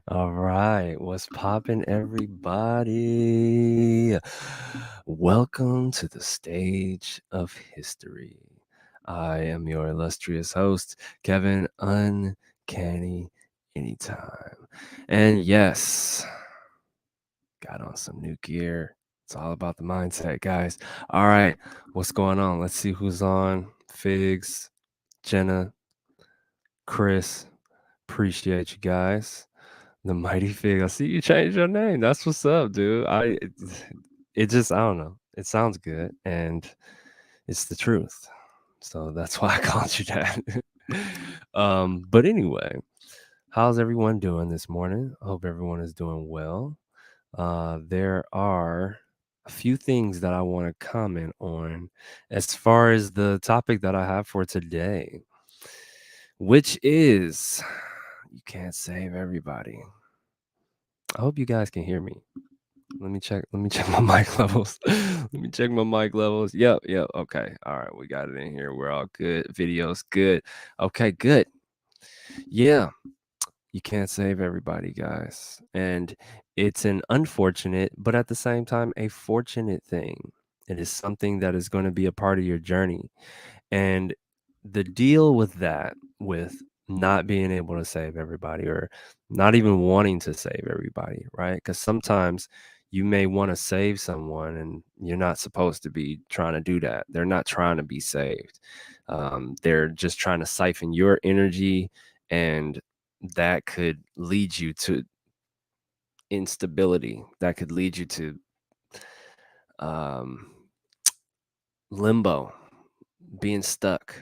All right, what's poppin', everybody? Welcome to the stage of history. I am your illustrious host, Kevin Uncanny Anytime. And yes, got on some new gear. It's all about the mindset, guys. All right, what's going on? Let's see who's on. Figs, Jenna, Chris. Appreciate you guys. The Mighty Fig. I see you changed your name. That's what's up, dude. It just I don't know. It sounds good and it's the truth. So that's why I called you that. But anyway, how's everyone doing this morning? I hope everyone is doing well. There are a few things that I want to comment on as far as the topic that I have for today, which is you can't save everybody. I hope you guys can hear me. Let me check my mic levels. Let me check my mic levels. Yep. Okay. All right, we got it in here. We're all good. Video's good. Okay, good. Yeah, you can't save everybody, guys. And it's an unfortunate, but at the same time, a fortunate thing. It is something that is going to be a part of your journey. And the deal with that, with not being able to save everybody or not even wanting to save everybody, right? Because sometimes you may want to save someone and you're not supposed to be trying to do that. They're not trying to be saved. They're just trying to siphon your energy, and that could lead you to instability. That could lead you to um, limbo, being stuck,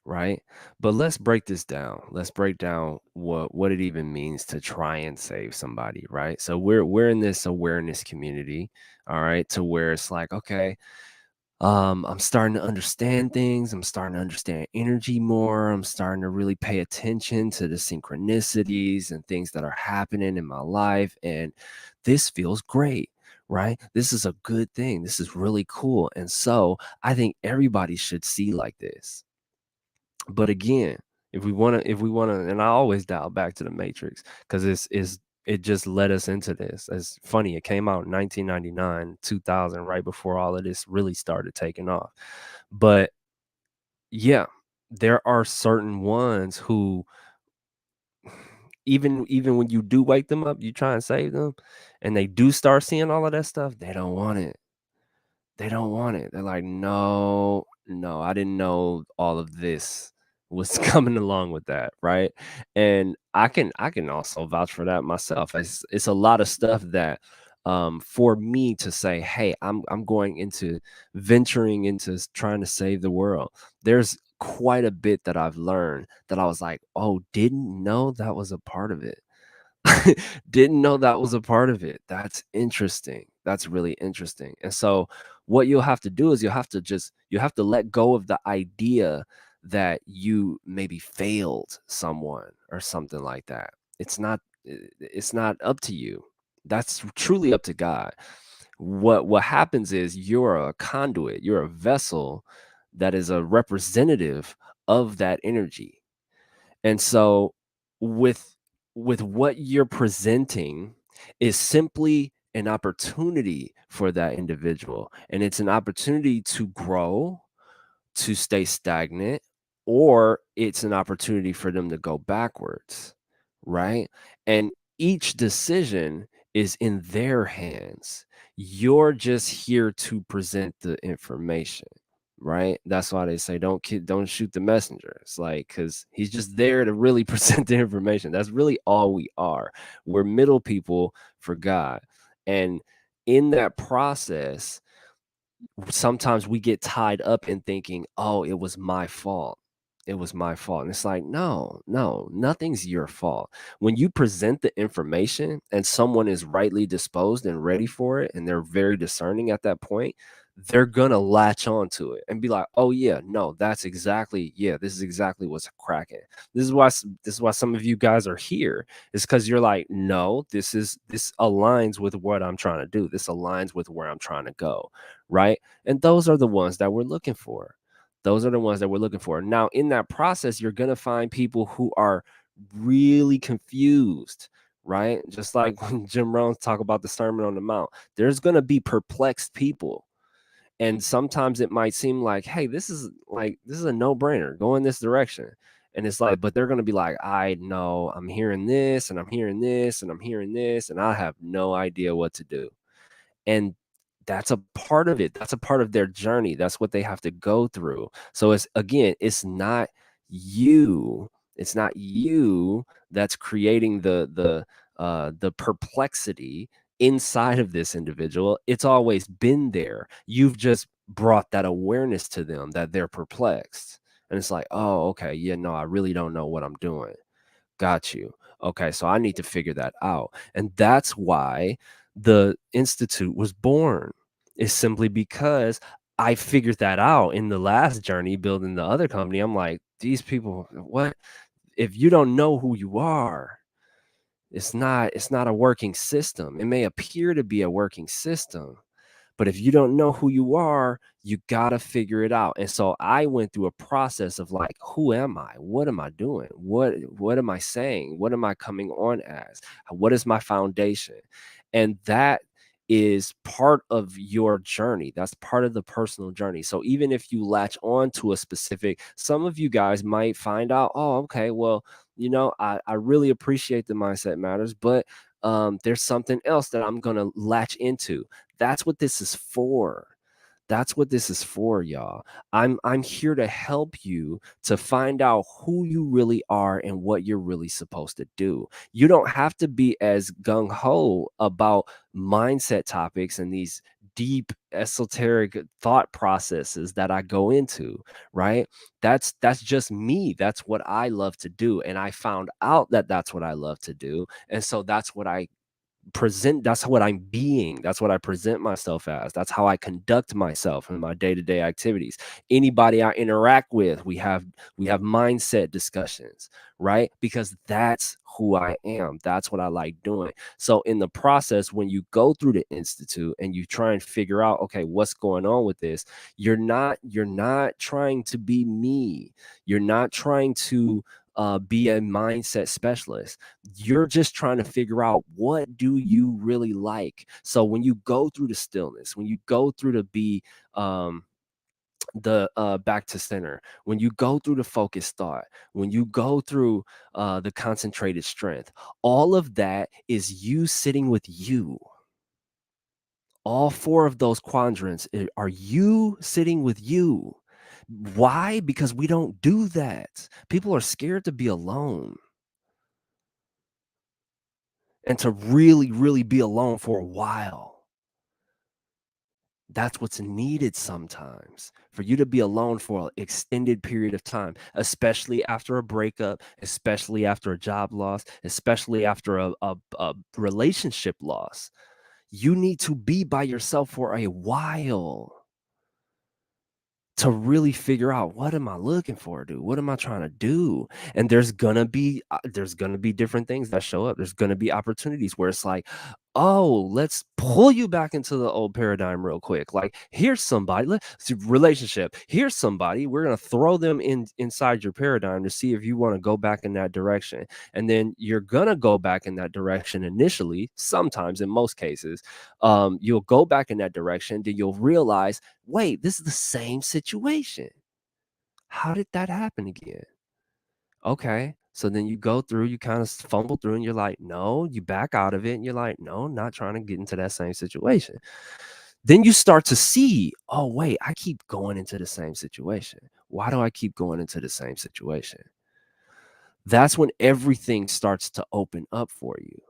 right? But let's break this down. Let's break down what it even means to try and save somebody, right? So we're in this awareness community, all right, to where it's like, okay, I'm starting to understand things. I'm starting to understand energy more. I'm starting to really pay attention to the synchronicities and things that are happening in my life. And this feels great, right? This is a good thing. This is really cool. And so I think everybody should see like this. But again, if we wanna, and I always dial back to the Matrix because it just led us into this. It's funny, it came out in 1999, 2000, right before all of this really started taking off. But yeah, there are certain ones who even when you do wake them up, you try and save them, and they do start seeing all of that stuff, they don't want it. They don't want it. They're like, "No, no, I didn't know all of this was coming along with that," right? And I can also vouch for that myself. It's a lot of stuff that, for me to say, "Hey, I'm going into venturing into trying to save the world." There's quite a bit that I've learned that I was like, "Oh, didn't know that was a part of it." Didn't know that was a part of it. That's interesting. That's really interesting. And so what you'll have to do is you have to let go of the idea that you maybe failed someone or something like that. It's not up to you. That's truly up to God. What happens is you're a conduit, you're a vessel that is a representative of that energy. And so with what you're presenting is simply an opportunity for that individual, and it's an opportunity to grow, to stay stagnant, or it's an opportunity for them to go backwards, right? And each decision is in their hands. You're just here to present the information, right? That's why they say don't shoot the messenger. It's like because he's just there to really present the information. That's really all we are. We're middle people for God, and in that process sometimes we get tied up in thinking, "Oh, it was my fault. It was my fault." And it's like, "No, no, nothing's your fault." When you present the information and someone is rightly disposed and ready for it, and they're very discerning at that point, they're gonna latch on to it and be like, "Oh yeah, no, that's exactly yeah, this is exactly what's cracking." This is why some of you guys are here. Is because you're like, "No, this aligns with what I'm trying to do. This aligns with where I'm trying to go." Right? And those are the ones that we're looking for. Those are the ones that we're looking for. Now, in that process, you're going to find people who are really confused, right? Just like when Jim Rohn talk about the Sermon on the Mount, there's going to be perplexed people. And sometimes it might seem like, hey, this is a no-brainer. Go in this direction. And it's like, but they're gonna be like, I know I'm hearing this and I'm hearing this and I'm hearing this, and I have no idea what to do. And that's a part of it. That's a part of their journey. That's what they have to go through. So it's again, you. It's not you that's creating the perplexity inside of this individual. It's always been there. You've just brought that awareness to them that they're perplexed. And it's like, oh, okay, yeah, no, I really don't know what I'm doing. Got you. Okay, so I need to figure that out. And that's why the institute was born. Is simply because I figured that out in the last journey building the other company. I'm like, these people, what? If you don't know who you are, it's not a working system. It may appear to be a working system, but if you don't know who you are, you gotta figure it out. And so I went through a process of like, who am I? What am I doing? What am I saying? What am I coming on as? What is my foundation? And that is part of your journey. That's part of the personal journey. So even if you latch on to a specific, some of you guys might find out, oh, okay, well, I really appreciate the mindset matters, but there's something else that I'm gonna latch into. That's what this is for. That's what this is for, y'all. I'm here to help you to find out who you really are and what you're really supposed to do. You don't have to be as gung ho about mindset topics and these deep esoteric thought processes that I go into, right? That's just me. That's what I love to do, and I found out that that's what I love to do, and so that's what I'm being. That's what I present myself as. That's how I conduct myself in my day-to-day activities. Anybody I interact with, we have mindset discussions, right? Because that's who I am. That's what I like doing. So in the process, when you go through the institute and you try and figure out, okay, what's going on with this, you're not trying to be me. You're not trying to be a mindset specialist. You're just trying to figure out, what do you really like. So when you go through the stillness, when you go through to be the back to center, when you go through the focused thought, when you go through the concentrated strength, all of that is you sitting with you. All four of those quadrants are you sitting with you. Why? Because we don't do that. People are scared to be alone and to really, really be alone for a while. That's what's needed sometimes, for you to be alone for an extended period of time, especially after a breakup, especially after a job loss, especially after a relationship loss. You need to be by yourself for a while to really figure out, what am I looking for, dude? What am I trying to do? And there's gonna be different things that show up. There's gonna be opportunities where it's like, oh, let's pull you back into the old paradigm real quick. Like, here's somebody, relationship. Here's somebody. We're gonna throw them inside your paradigm to see if you want to go back in that direction. And then you're gonna go back in that direction initially. Sometimes, in most cases, you'll go back in that direction. Then you'll realize, wait, this is the same situation. How did that happen again? Okay. So then you go through, you kind of fumble through, and you're like, no, you back out of it, and you're like, no, not trying to get into that same situation. Then you start to see, oh, wait, I keep going into the same situation. Why do I keep going into the same situation? That's when everything starts to open up for you,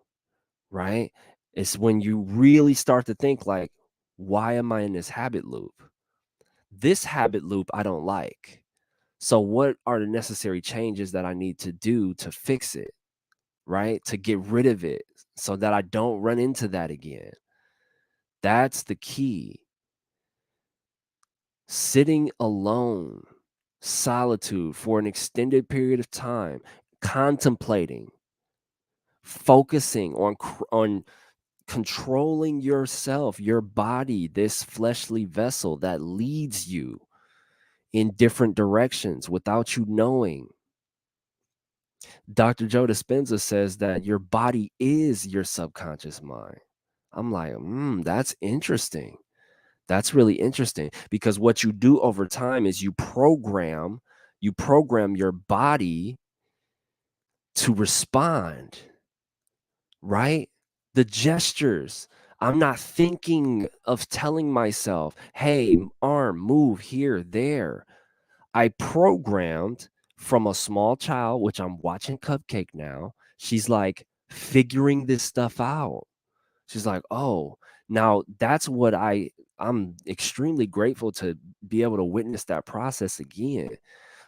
right? It's when you really start to think, like, why am I in this habit loop? This habit loop I don't like. So what are the necessary changes that I need to do to fix it, right? To get rid of it so that I don't run into that again. That's the key. Sitting alone, solitude for an extended period of time, contemplating, focusing on controlling yourself, your body, this fleshly vessel that leads you in different directions without you knowing. Dr. Joe Dispenza says that your body is your subconscious mind. I'm like, that's interesting. That's really interesting because what you do over time is you program your body to respond, right? The gestures. I'm not thinking of telling myself, "Hey, arm, move here, there." I programmed from a small child, which I'm watching Cupcake now. She's like figuring this stuff out. She's like, "Oh, now that's what I'm extremely grateful to be able to witness that process again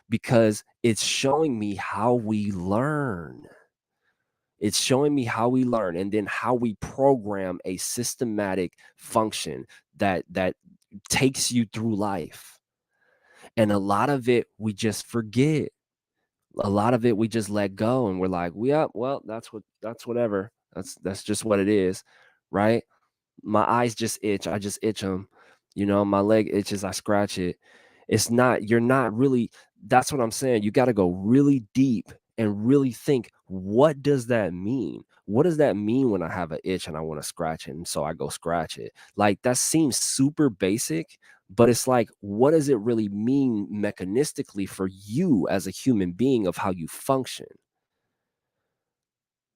because it's showing me how we learn. It's showing me how we learn and then how we program a systematic function that takes you through life. And a lot of it we just forget. A lot of it we just let go and we're like, yeah, well, that's whatever. That's just what it is, right? My eyes just itch. I just itch them. My leg itches. I scratch it. It's not, you're not really, that's what I'm saying. You got to go really deep and really think, what does that mean? What does that mean when I have an itch and I want to scratch it? And so I go scratch it. Like that seems super basic, but it's like, what does it really mean mechanistically for you as a human being of how you function?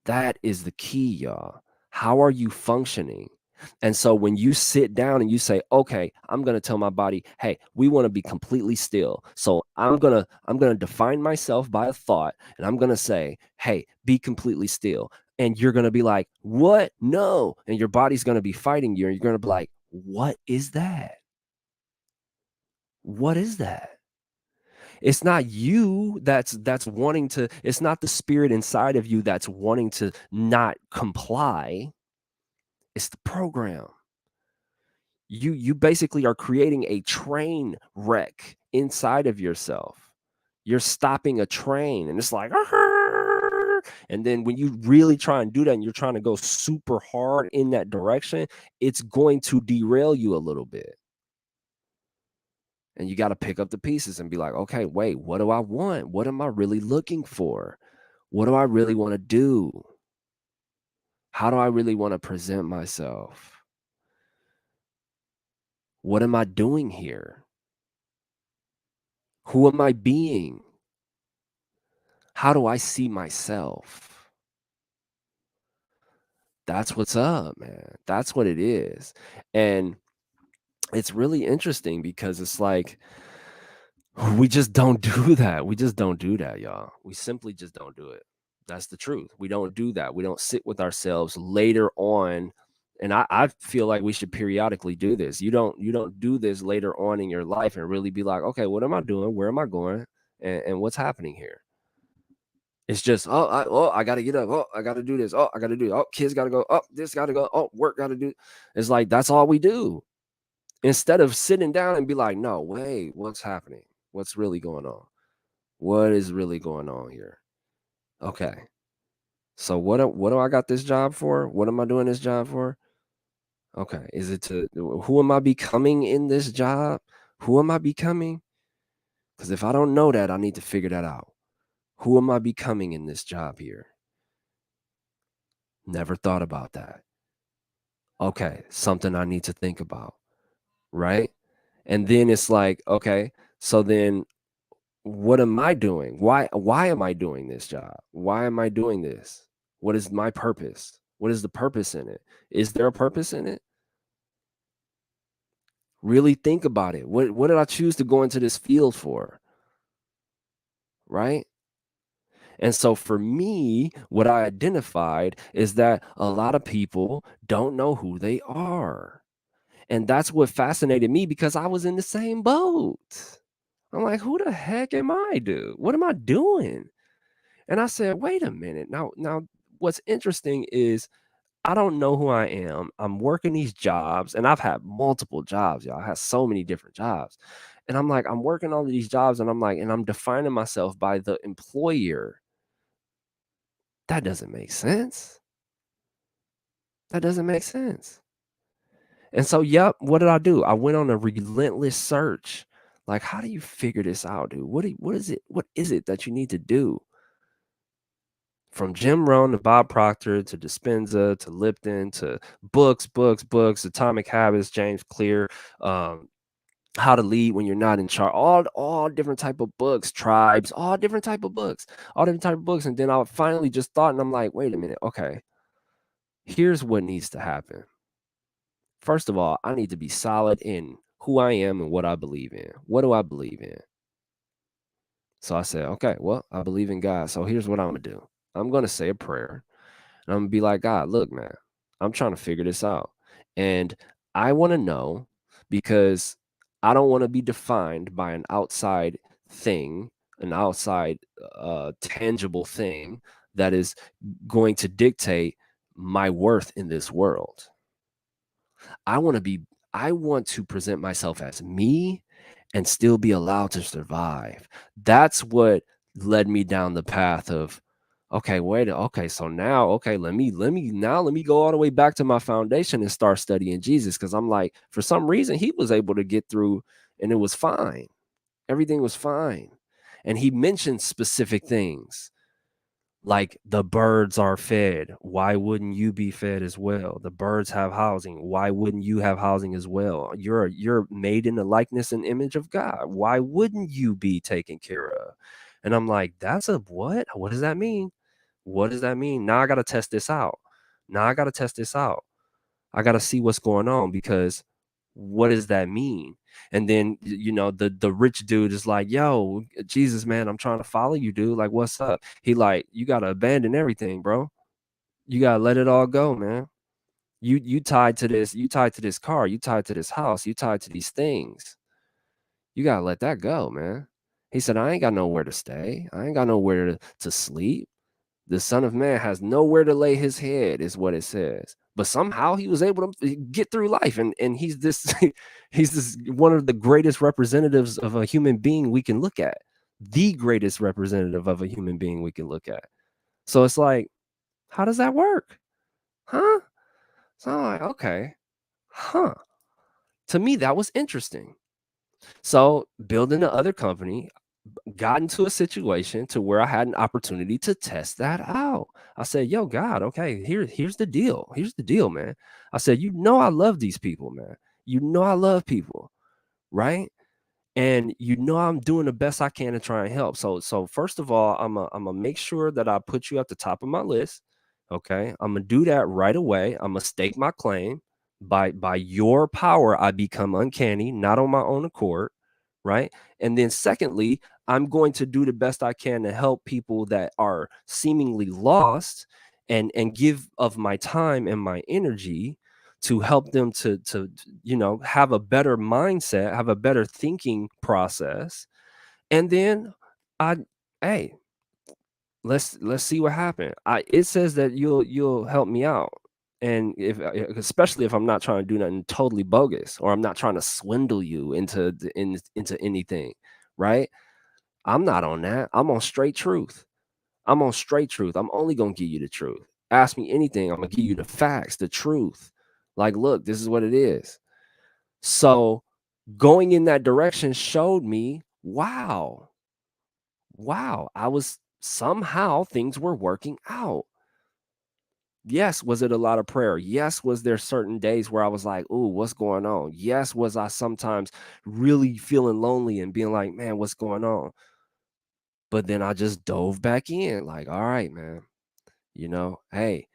That is the key, y'all. How are you functioning? And so when you sit down and you say, "Okay, I'm going to tell my body, hey, we want to be completely still. So I'm going to define myself by a thought and I'm going to say, "Hey, be completely still." And you're going to be like, "What? No." And your body's going to be fighting you and you're going to be like, "What is that? What is that?" It's not you that's wanting to, it's not the spirit inside of you that's wanting to not comply. It's the program. You basically are creating a train wreck inside of yourself. You're stopping a train and it's like, "Arr!" And then when you really try and do that and you're trying to go super hard in that direction, it's going to derail you a little bit. And you got to pick up the pieces and be like, okay, wait, what do I want? What am I really looking for? What do I really want to do? How do I really want to present myself? What am I doing here? Who am I being? How do I see myself? That's what's up, man. That's what it is. And it's really interesting because it's like, we just don't do that. We just don't do that, y'all. We simply just don't do it. That's the truth. We don't do that. We don't sit with ourselves later on. And I feel like we should periodically do this. You don't do this later on in your life and really be like, okay, what am I doing? Where am I going? And what's happening here? It's just, I gotta get up. Oh, I gotta do this. Oh, I gotta do it. Oh, kids gotta go. Oh, this gotta go. Oh, work gotta do. It's like that's all we do. Instead of sitting down and be like, no, wait, what's happening? What's really going on? What is really going on here? Okay. So what do I got this job for? What am I doing this job for? Okay. Is it to who am I becoming in this job? Who am I becoming? Because if I don't know that, I need to figure that out. Who am I becoming in this job here? Never thought about that. Okay, something I need to think about, right? And then it's like, okay, so then what am I doing? Why am I doing this job? Why am I doing this? What is my purpose? What is the purpose in it? Is there a purpose in it? Really think about it. What did I choose to go into this field for? Right? And so for me, what I identified is that a lot of people don't know who they are. And that's what fascinated me because I was in the same boat. I'm like, who the heck am I, dude? What am I doing? And I said, wait a minute. Now what's interesting is I don't know who I am. I'm working these jobs and I've had multiple jobs, y'all. I had so many different jobs. And I'm like, I'm working all of these jobs and I'm like, and I'm defining myself by the employer. That doesn't make sense. That doesn't make sense. And so, yep, what did I do? I went on a relentless search. Like, how do you figure this out, dude? What is it? What is it that you need to do? From Jim Rohn to Bob Proctor to Dispenza to Lipton to books, Atomic Habits, James Clear, um, How to Lead When You're Not in Charge, all different type of books, Tribes, all different type of books, all different type of books. And then I finally just thought, and I'm like, wait a minute, okay, here's what needs to happen. First of all, I need to be solid in who I am and what I believe in. What do I believe in? So I said, okay, well, I believe in God. So here's what I'm gonna do. I'm gonna say a prayer. And I'm gonna be like, God, look, man, I'm trying to figure this out. And I want to know because I don't want to be defined by an outside thing, an outside tangible thing that is going to dictate my worth in this world. I want to be, I want to present myself as me and still be allowed to survive. That's what led me down the path of, okay, wait, okay, so now, okay, let me go all the way back to my foundation and start studying Jesus. Cause I'm like, for some reason, he was able to get through and it was fine. Everything was fine. And he mentioned specific things like the birds are fed. Why wouldn't you be fed as well? The birds have housing. Why wouldn't you have housing as well? You're made in the likeness and image of God. Why wouldn't you be taken care of? And I'm like, that's a what? What does that mean? What does that mean? Now I got to test this out. Now I got to test this out. I got to see what's going on because what does that mean? And then the rich dude is like, yo, Jesus, man, I'm trying to follow you, dude. Like, what's up? He like, you gotta abandon everything, bro. You gotta let it all go, man. You tied to this, you tied to this car, you tied to this house, you tied to these things. You gotta let that go, man. He said, I ain't got nowhere to stay. I ain't got nowhere to sleep. The Son of Man has nowhere to lay his head, is what it says. But somehow he was able to get through life, and he's this he's this one of the greatest representatives of a human being we can look at, the greatest representative of a human being we can look at. So it's like, how does that work, huh? So I'm like, okay, huh? To me, that was interesting. So building the other company, got into a situation to where I had an opportunity to test that out. I said, "Yo, God, okay, here's the deal. Here's the deal, man." I said, "You know I love these people, man. You know I love people, right? And you know I'm doing the best I can to try and help. So first of all, I'm gonna make sure that I put you at the top of my list. Okay, I'm gonna do that right away. I'm gonna stake my claim. By your power, I become uncanny, not on my own accord, right? And then secondly, I'm going to do the best I can to help people that are seemingly lost and give of my time and my energy to help them to have a better mindset, have a better thinking process. And then I hey, let's see what happened. It says that you'll help me out. And if especially if I'm not trying to do nothing totally bogus or I'm not trying to swindle you into anything, right? I'm not on that. I'm on straight truth. I'm on straight truth. I'm only gonna give you the truth. Ask me anything, I'm gonna give you the facts, the truth. Like, look, this is what it is. So going in that direction showed me, wow, I was somehow things were working out. Yes, was it a lot of prayer? Yes, was there certain days where I was like, "Ooh, what's going on?" Yes, was I sometimes really feeling lonely and being like, "Man, what's going on?" But then I just dove back in, like, "All right, man, hey,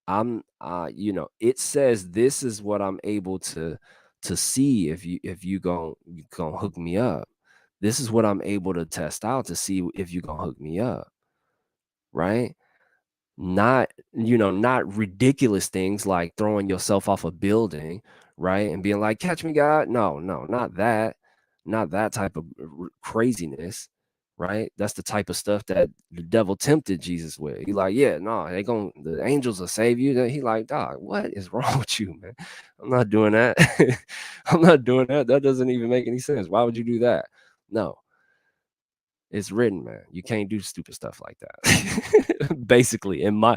it says this is what I'm able to see if you gon' hook me up. This is what I'm able to test out to see if you gonna hook me up, right? Not ridiculous things like throwing yourself off a building, right? And being like, catch me, God. No, not that. Not that type of craziness, right? That's the type of stuff that the devil tempted Jesus with. He like, yeah, no, the angels will save you. Then he like, dog, what is wrong with you, man? I'm not doing that. I'm not doing that. That doesn't even make any sense. Why would you do that? No, it's written, man. You can't do stupid stuff like that. Basically, in my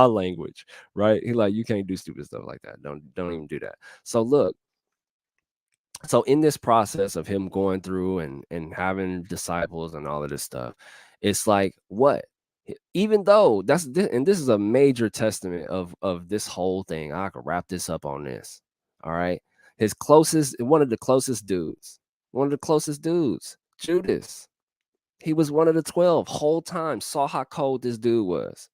language, right? He like, you can't do stupid stuff like that. Don't even do that. So look, so in this process of him going through and having disciples and all of this stuff, it's like what? Even though and this is a major testament of this whole thing. I could wrap this up on this. All right. His closest, one of the closest dudes, Judas. He was one of the 12 whole time, saw how cold this dude was.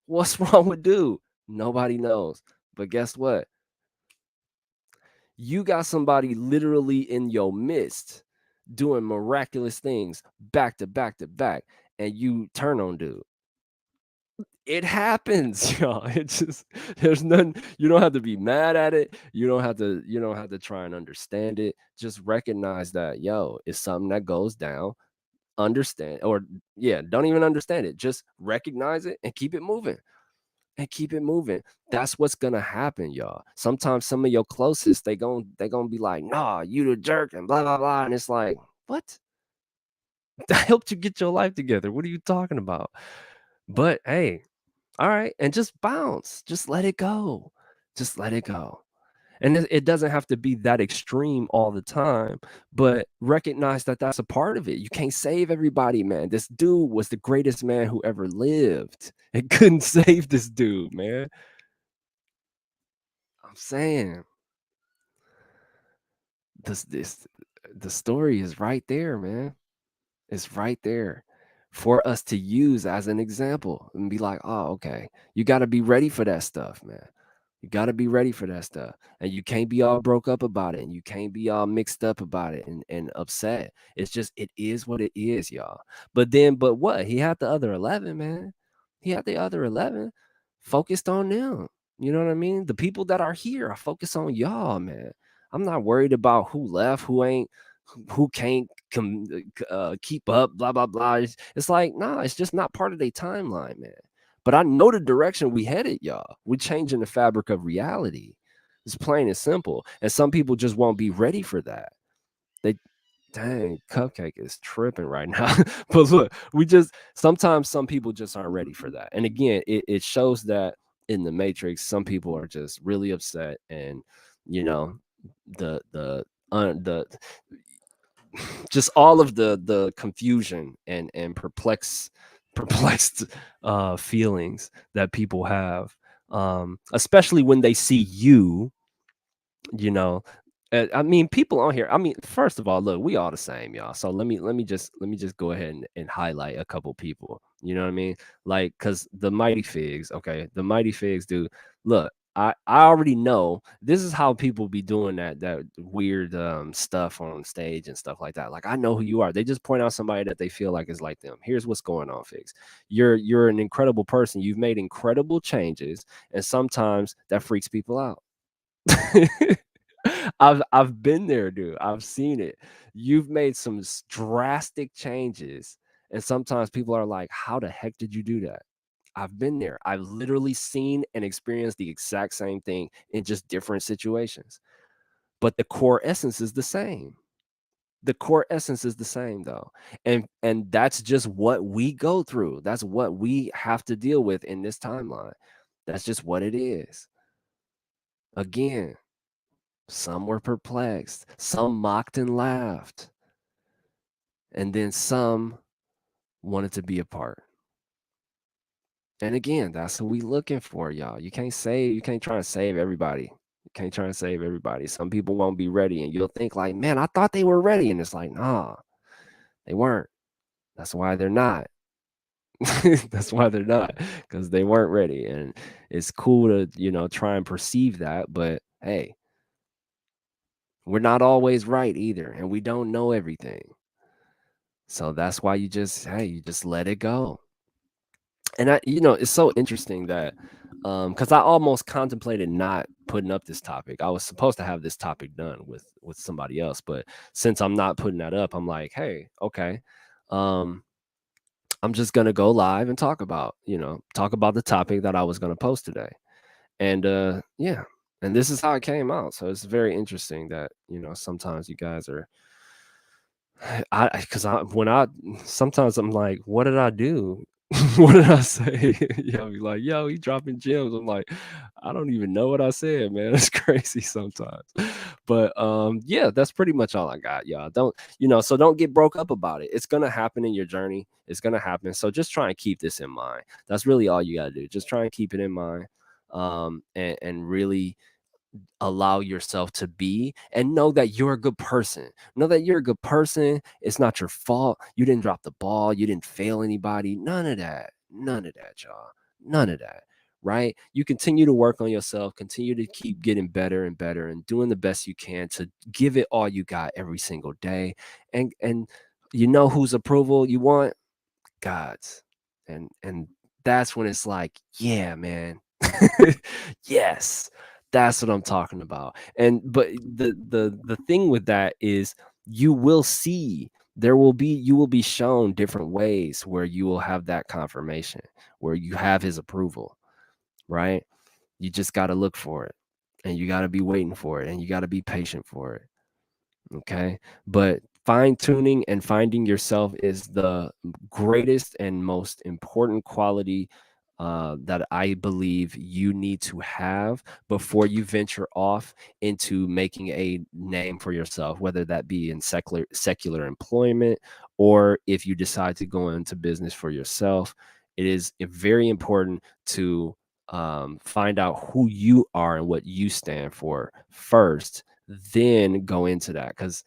What's wrong with dude? Nobody knows. But guess what? You got somebody literally in your midst doing miraculous things back to back to back, and you turn on dude. It happens, y'all. It just there's none. You don't have to be mad at it. You don't have to try and understand it. Just recognize that, yo, it's something that goes down. Understand, or yeah, don't even understand it. Just recognize it and keep it moving. And keep it moving. That's what's gonna happen, y'all. Sometimes some of your closest, they gonna be like, nah, you the jerk, and blah blah blah. And it's like, what? I helped you get your life together. What are you talking about? But hey, all right, and just bounce. Just let it go. Just let it go. And it doesn't have to be that extreme all the time, but recognize that that's a part of it. You can't save everybody, man. This dude was the greatest man who ever lived. It couldn't save this dude, man. I'm saying this the story is right there, man. It's right there for us to use as an example and be like, oh, okay, you got to be ready for that stuff, man. You got to be ready for that stuff. And you can't be all broke up about it. And you can't be all mixed up about it and upset. It's just, it is what it is, y'all. But what? He had the other 11, man. He had the other 11 focused on them. You know what I mean? The people that are here, I focus on y'all, man. I'm not worried about who left, who ain't, who can't keep up, blah, blah, blah. It's like, nah, it's just not part of their timeline, man. But I know the direction we headed, y'all. We're changing the fabric of reality. It's plain and simple. And some people just won't be ready for that. They, dang, Cupcake is tripping right now. But look, sometimes some people just aren't ready for that. And again, it shows that in the Matrix, some people are just really upset, and you know, the just all of the confusion and perplexed feelings that people have, especially when they see you know. I mean, people on here, I mean, first of all, look, we all the same, y'all. So let me just go ahead and highlight a couple people. You know what I mean? Like, because the Mighty Figs, okay, the Mighty Figs, dude. Look, I already know this is how people be doing that weird stuff on stage and stuff like that. Like, I know who you are. They just point out somebody that they feel like is like them. Here's what's going on, Figs. You're an incredible person. You've made incredible changes, and sometimes that freaks people out. I've been there, dude. I've seen it. You've made some drastic changes, and sometimes people are like, "How the heck did you do that?" I've been there. I've literally seen and experienced the exact same thing in just different situations. But the core essence is the same. The core essence is the same though. And that's just what we go through. That's what we have to deal with in this timeline. That's just what it is. Again, some were perplexed, some mocked and laughed, and then some wanted to be a part. And again, that's what we looking for, y'all. You can't try to save everybody. You can't try to save everybody. Some people won't be ready, and you'll think like, man, I thought they were ready. And it's like, nah, they weren't. That's why they're not. That's why they're not, because they weren't ready. And it's cool to, try and perceive that. But hey, we're not always right either, and we don't know everything. So that's why you just let it go. And it's so interesting that because I almost contemplated not putting up this topic. I was supposed to have this topic done with somebody else, but since I'm not putting that up, I'm like, hey, okay. I'm just gonna go live and talk about the topic that I was gonna post today. And yeah, and this is how it came out. So it's very interesting that, sometimes you guys are I because I when I sometimes I'm like, what did I do? What did I say? Yo, be like, yo, he dropping gems. I'm like, I don't even know what I said, man. It's crazy sometimes. But yeah, that's pretty much all I got, y'all. So don't get broke up about it. It's gonna happen in your journey. It's gonna happen. So just try and keep this in mind. That's really all you gotta do. Just try and keep it in mind. And really allow yourself to be, and know that you're a good person. Know that you're a good person. It's not your fault. You didn't drop the ball. You didn't fail anybody. None of that. None of that, y'all. None of that. Right? You continue to work on yourself, continue to keep getting better and better and doing the best you can to give it all you got every single day. And you know whose approval you want? God's. And that's when it's like, yeah, man. Yes. That's what I'm talking about. And but the thing with that is you will see you will be shown different ways where you will have that confirmation, where you have his approval, right? You just got to look for it, and you got to be waiting for it, and you got to be patient for it. Okay. But fine tuning and finding yourself is the greatest and most important quality that I believe you need to have before you venture off into making a name for yourself, whether that be in secular employment or if you decide to go into business for yourself. It is very important to find out who you are and what you stand for first, then go into that. Because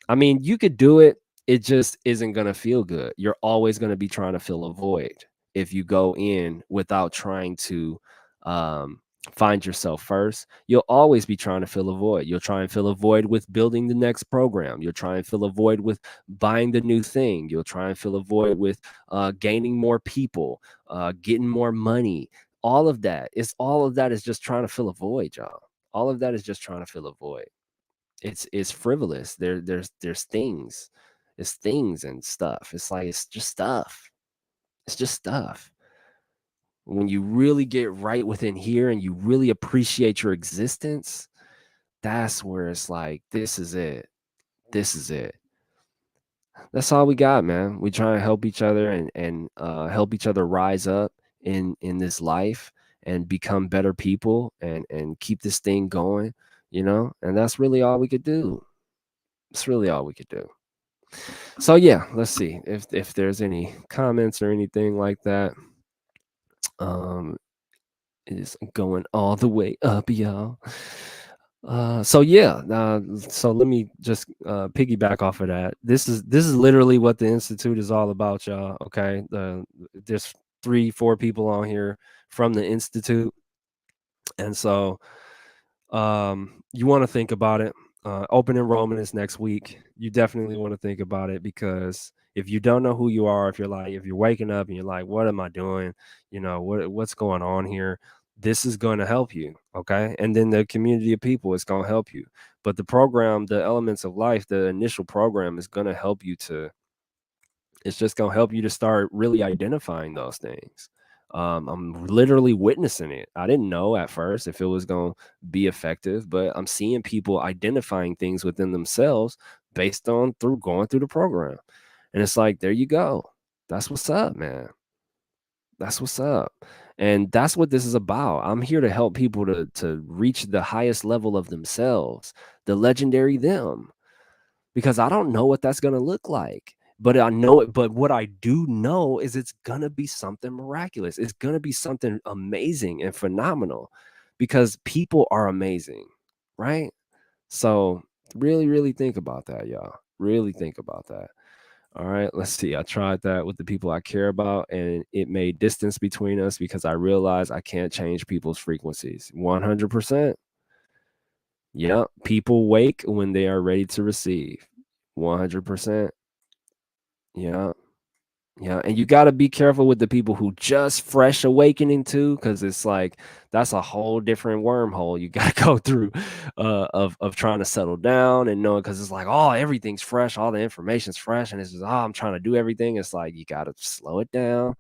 I mean, you could do it, it just isn't going to feel good. You're always going to be trying to fill a void if you go in without trying to um, find yourself first. You'll always be trying to fill a void. You'll try and fill a void with building the next program. You'll try and fill a void with buying the new thing. You'll try and fill a void with gaining more people, getting more money. All of that is just trying to fill a void, y'all. All of that is just trying to fill a void. It's frivolous. There's things. It's things and stuff. It's like it's just stuff. It's just stuff. When you really get right within here and you really appreciate your existence, that's where it's like, this is it. This is it. That's all we got, man. We try and help each other and help each other rise up in this life and become better people and keep this thing going, and that's really all we could do. It's really all we could do. So yeah, let's see if there's any comments or anything like that. Um, it is going all the way up, y'all. So yeah, so let me just piggyback off of that. This is literally what the institute is all about, y'all. Okay, there's 3-4 people on here from the institute, and so you want to think about it. Open enrollment is next week. You definitely want to think about it, because if you don't know who you are, if you're waking up and you're like, what am I doing? What's going on here? This is going to help you. Okay. And then the community of people is going to help you. But the program, the Elements of Life, the initial program is going to help you it's just going to help you to start really identifying those things. I'm literally witnessing it. I didn't know at first if it was going to be effective, but I'm seeing people identifying things within themselves based on through going through the program. And it's like, there you go. That's what's up, man. That's what's up. And that's what this is about. I'm here to help people to reach the highest level of themselves, the legendary them, because I don't know what that's going to look like. But I know it. But what I do know is it's going to be something miraculous. It's going to be something amazing and phenomenal, because people are amazing, right? So really, really think about that, y'all. Really think about that. All right, let's see. I tried that with the people I care about, and it made distance between us because I realized I can't change people's frequencies. 100%. Yep. People wake when they are ready to receive. 100%. Yeah. Yeah. And you got to be careful with the people who just fresh awakening too, because it's like that's a whole different wormhole you got to go through of trying to settle down and knowing, because it's like, oh, everything's fresh, all the information's fresh, and it's just, oh, I'm trying to do everything. It's like you got to slow it down,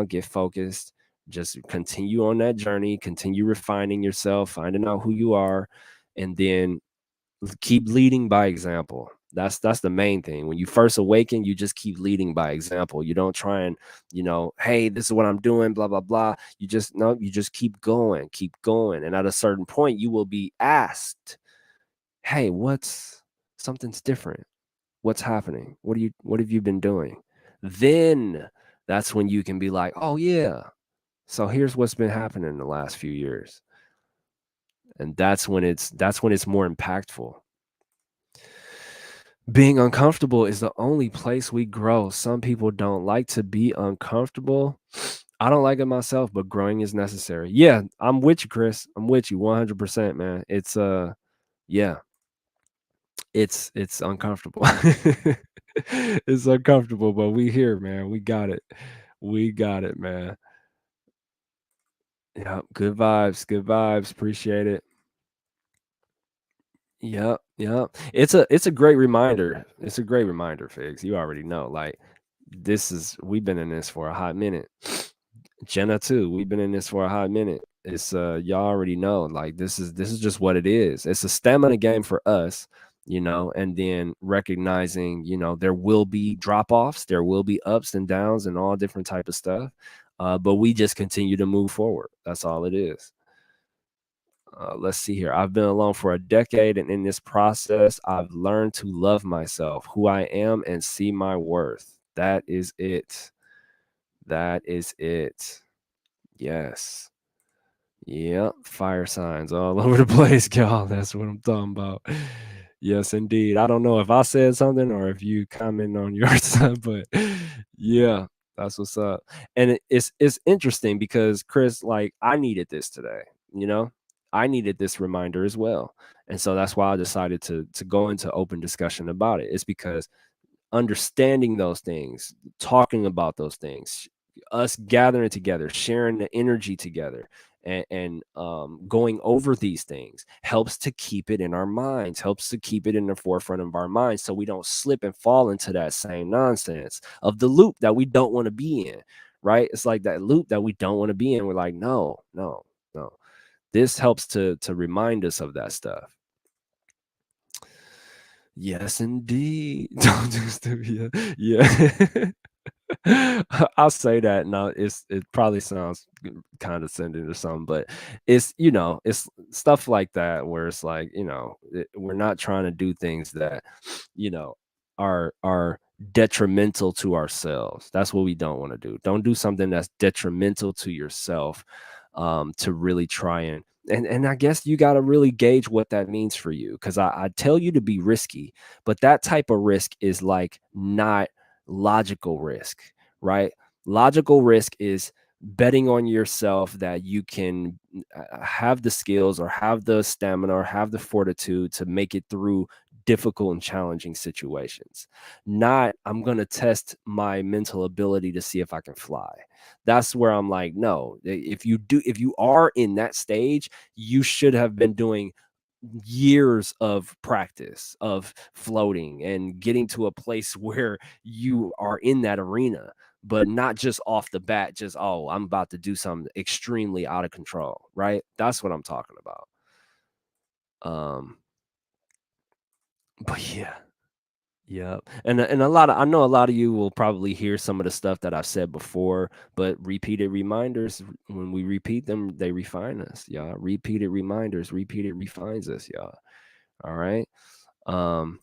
get focused, just continue on that journey, continue refining yourself, finding out who you are, and then keep leading by example. That's the main thing. When you first awaken, you just keep leading by example. You don't try and, hey, this is what I'm doing, blah, blah, blah. You just no, you just keep going, keep going. And at a certain point, you will be asked, hey, what's something's different? What's happening? What have you been doing? Then that's when you can be like, oh yeah. So here's what's been happening in the last few years. And that's when it's more impactful. Being uncomfortable is the only place we grow. Some people don't like to be uncomfortable. I don't like it myself, but growing is necessary. Yeah, I'm with you, Chris. I'm with you 100%, man. Yeah, it's uncomfortable. It's uncomfortable, but we here, man. We got it. We got it, man. Yeah, good vibes, good vibes. Appreciate it. Yep, yep. It's a great reminder. It's a great reminder, Figs. You already know. Like we've been in this for a hot minute. Jenna too. We've been in this for a hot minute. It's y'all already know. Like this is just what it is. It's a stamina game for us, and then recognizing, there will be drop-offs, there will be ups and downs and all different type of stuff. But we just continue to move forward. That's all it is. Let's see here. I've been alone for a decade, and in this process, I've learned to love myself, who I am, and see my worth. That is it. That is it. Yes. Yep. Fire signs all over the place, y'all. That's what I'm talking about. Yes, indeed. I don't know if I said something or if you comment on your stuff, but yeah, that's what's up. And it's interesting because Chris, like, I needed this today, you know? I needed this reminder as well. And so that's why I decided to go into open discussion about it. It's because understanding those things, talking about those things, us gathering together, sharing the energy together, and going over these things helps to keep it in our minds, helps to keep it in the forefront of our minds so we don't slip and fall into that same nonsense of the loop that we don't want to be in, right? It's like that loop that we don't want to be in. We're like, no, no, no. This helps to remind us of that stuff. Yes, indeed. Don't do stupid. Yeah. I'll say that. No, it probably sounds condescending or something, but it's stuff like that where it's like, we're not trying to do things that, you know, are detrimental to ourselves. That's what we don't want to do. Don't do something that's detrimental to yourself, to really try and I guess you got to really gauge what that means for you. Cause I tell you to be risky, but that type of risk is like not logical risk, right? Logical risk is betting on yourself that you can have the skills or have the stamina or have the fortitude to make it through difficult and challenging situations. Not, I'm going to test my mental ability to see if I can fly. That's where I'm like, no, if you are in that stage, you should have been doing years of practice of floating and getting to a place where you are in that arena, but not just off the bat, just, oh, I'm about to do something extremely out of control, right? That's what I'm talking about. Um, but yeah. Yeah. And I know a lot of you will probably hear some of the stuff that I've said before, but repeated reminders, when we repeat them, they refine us, y'all. Repeated reminders, repeated refines us, y'all. All right. Um,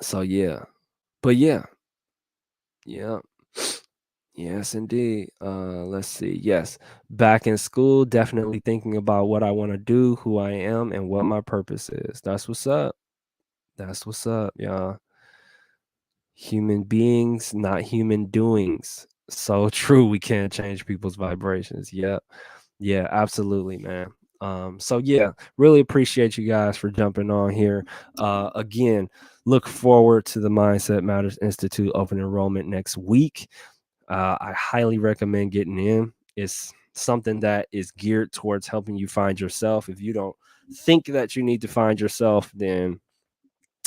so yeah. But yeah. Yeah. Yes, indeed. Let's see. Yes. Back in school, definitely thinking about what I want to do, who I am, and what my purpose is. That's what's up. That's what's up, y'all. Human beings, not human doings. So true. We can't change people's vibrations. Yep. Yeah, absolutely, man. So yeah, really appreciate you guys for jumping on here. Again, look forward to the Mindset Matters Institute open enrollment next week. I highly recommend getting in. It's something that is geared towards helping you find yourself. If you don't think that you need to find yourself, then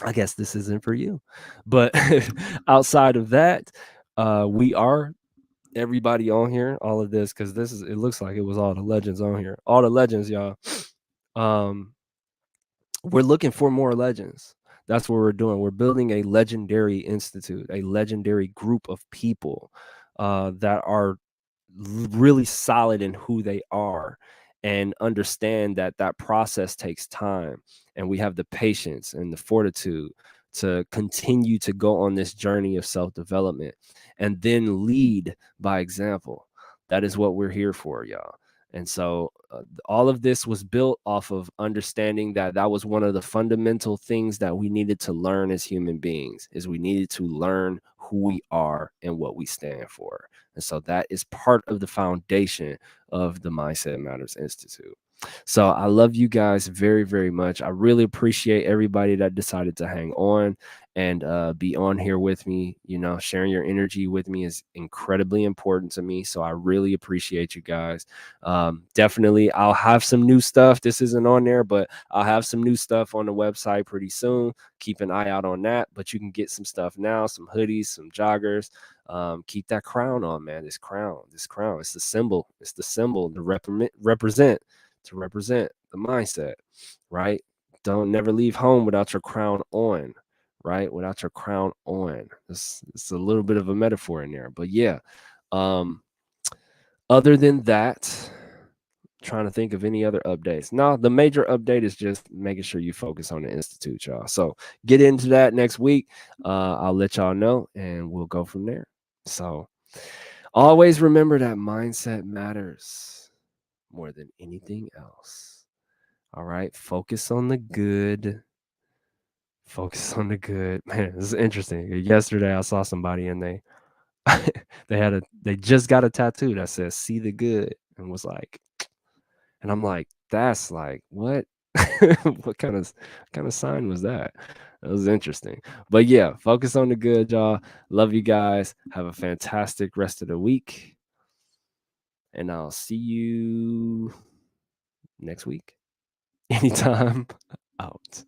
I guess this isn't for you. But outside of that, we are everybody on here, all of this, because it looks like it was all the legends on here. All the legends, y'all. Um, we're looking for more legends. That's what we're doing. We're building a legendary institute, a legendary group of people that are really solid in who they are and understand that that process takes time, and we have the patience and the fortitude to continue to go on this journey of self-development and then lead by example. That is what we're here for, y'all. And so all of this was built off of understanding that that was one of the fundamental things that we needed to learn as human beings, is we needed to learn who we are and what we stand for. And so that is part of the foundation of the Mindset Matters Institute. So I love you guys very, very much. I really appreciate everybody that decided to hang on and be on here with me. You know, sharing your energy with me is incredibly important to me. So I really appreciate you guys. Definitely, I'll have some new stuff. This isn't on there, but I'll have some new stuff on the website pretty soon. Keep an eye out on that. But you can get some stuff now, some hoodies, some joggers. Keep that crown on, man. This crown, it's the symbol. It's the symbol to represent the mindset, right? Don't never leave home without your crown on, right? Without your crown on. It's a little bit of a metaphor in there, but yeah. Other than that, trying to think of any other updates. No, the major update is just making sure you focus on the institute, y'all. So get into that next week. I'll let y'all know, and we'll go from there. So always remember that mindset matters more than anything else. All right. Focus on the good. Focus on the good. Man, this is interesting. Yesterday I saw somebody and they they just got a tattoo that says "see the good" and was like, and I'm like, that's like what? What kind of sign was that? That was interesting. But yeah, focus on the good, y'all. Love you guys. Have a fantastic rest of the week. And I'll see you next week. Anytime. Out.